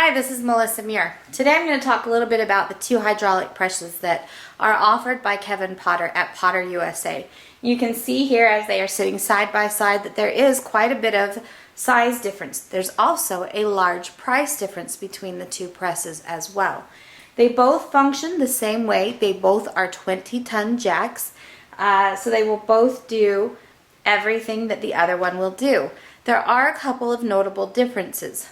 Hi, this is Melissa Muir. Today I'm going to talk a little bit about the two hydraulic presses that are offered by Kevin Potter at Potter USA. You can see here as they are sitting side by side that there is quite a bit of size difference. There's also a large price difference between the two presses as well. They both function the same way. They both are 20-ton jacks, so they will both do everything that the other one will do. There are a couple of notable differences.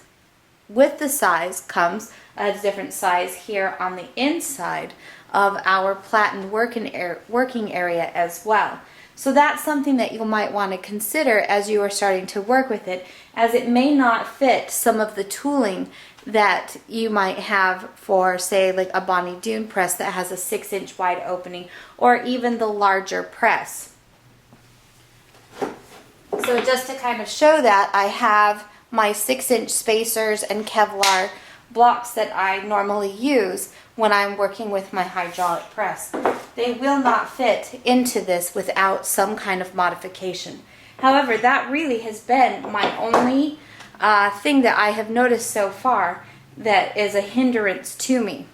With the size comes a different size here on the inside of our platen working area as well. So that's something that you might want to consider as you are starting to work with it, as it may not fit some of the tooling that you might have for, say, like a Bonnie Doon press that has a 6-inch wide opening, or even the larger press. So just to kind of show that, I have my 6-inch spacers and Kevlar blocks that I normally use when I'm working with my hydraulic press. They will not fit into this without some kind of modification. However, that really has been my only thing that I have noticed so far that is a hindrance to me.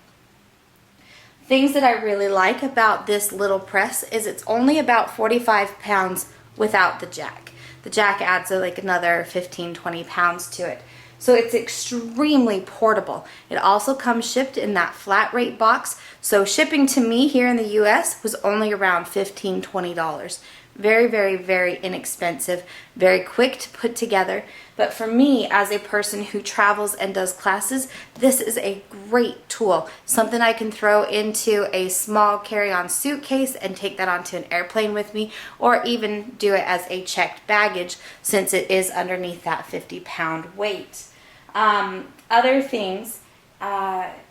Things that I really like about this little press is it's only about 45 pounds without the jack. The jack adds like another 15-20 pounds to it. So it's extremely portable. It also comes shipped in that flat rate box. So shipping to me here in the US was only around $15-20. Very, very, very inexpensive, very quick to put together. But for me, as a person who travels and does classes, this is a great tool. Something I can throw into a small carry-on suitcase and take that onto an airplane with me, or even do it as a checked baggage since it is underneath that 50-pound weight. Other things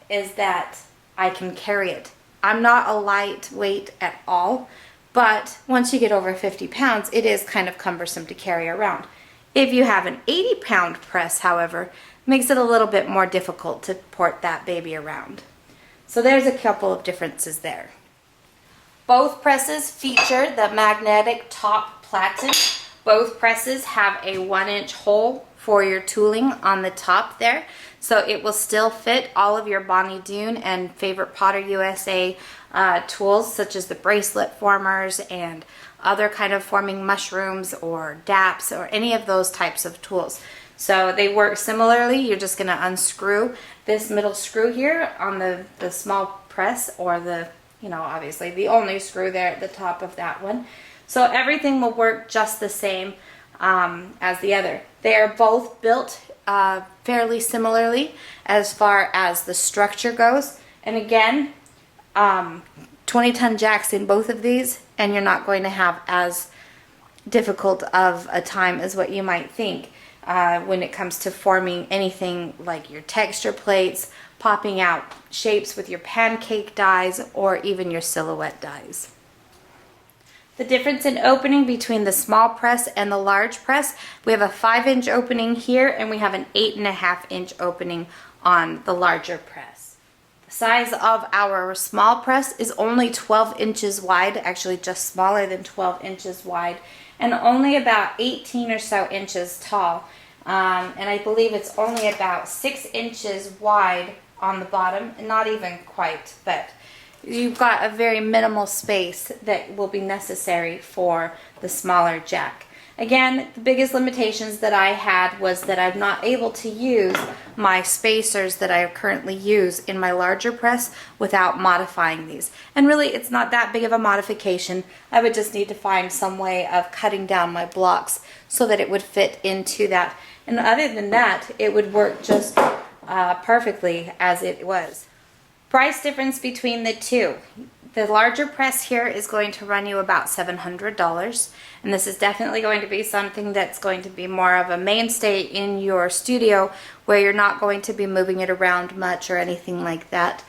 is that I can carry it. I'm not a lightweight at all, but once you get over 50 pounds, it is kind of cumbersome to carry around. If you have an 80-pound press, however, it makes it a little bit more difficult to port that baby around. So there's a couple of differences there. Both presses feature the magnetic top platen. Both presses have a 1-inch hole for your tooling on the top there, so it will still fit all of your Bonnie Doon and favorite Potter USA tools, such as the bracelet formers and other kind of forming mushrooms or daps or any of those types of tools. So they work similarly. You're just going to unscrew this middle screw here on the small press, or the, obviously the only screw there at the top of that one. So everything will work just the same as the other. They are both built fairly similarly as far as the structure goes. And again, 20-ton jacks in both of these, and you're not going to have as difficult of a time as what you might think when it comes to forming anything like your texture plates, popping out shapes with your pancake dies, or even your silhouette dies. The difference in opening between the small press and the large press, we have a 5-inch opening here, and we have an 8.5-inch opening on the larger press. The size of our small press is only 12 inches wide, actually just smaller than 12 inches wide, and only about 18 or so inches tall. And I believe it's only about 6 inches wide on the bottom, and not even quite, but you've got a very minimal space that will be necessary for the smaller jack. Again, the biggest limitations that I had was that I'm not able to use my spacers that I currently use in my larger press without modifying these. And really, it's not that big of a modification. I would just need to find some way of cutting down my blocks so that it would fit into that. And other than that, it would work just perfectly as it was. Price difference between the two. The larger press here is going to run you about $700, and this is definitely going to be something that's going to be more of a mainstay in your studio, where you're not going to be moving it around much or anything like that.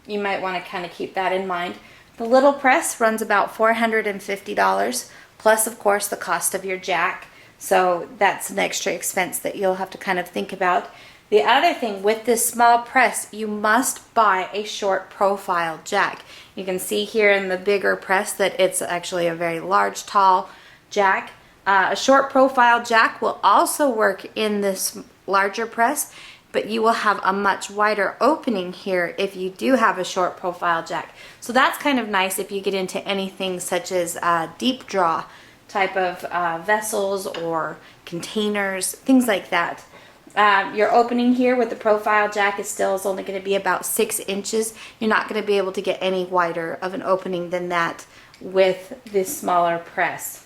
You might want to kind of keep that in mind. The little press runs about $450, plus of course the cost of your jack, so that's an extra expense that you'll have to kind of think about. The other thing with this small press, you must buy a short profile jack. You can see here in the bigger press that it's actually a very large, tall jack. A short profile jack will also work in this larger press, but you will have a much wider opening here if you do have a short profile jack. So that's kind of nice if you get into anything such as deep draw type of vessels or containers, things like that. Your opening here with the profile jack is only going to be about 6 inches. You're not going to be able to get any wider of an opening than that with this smaller press.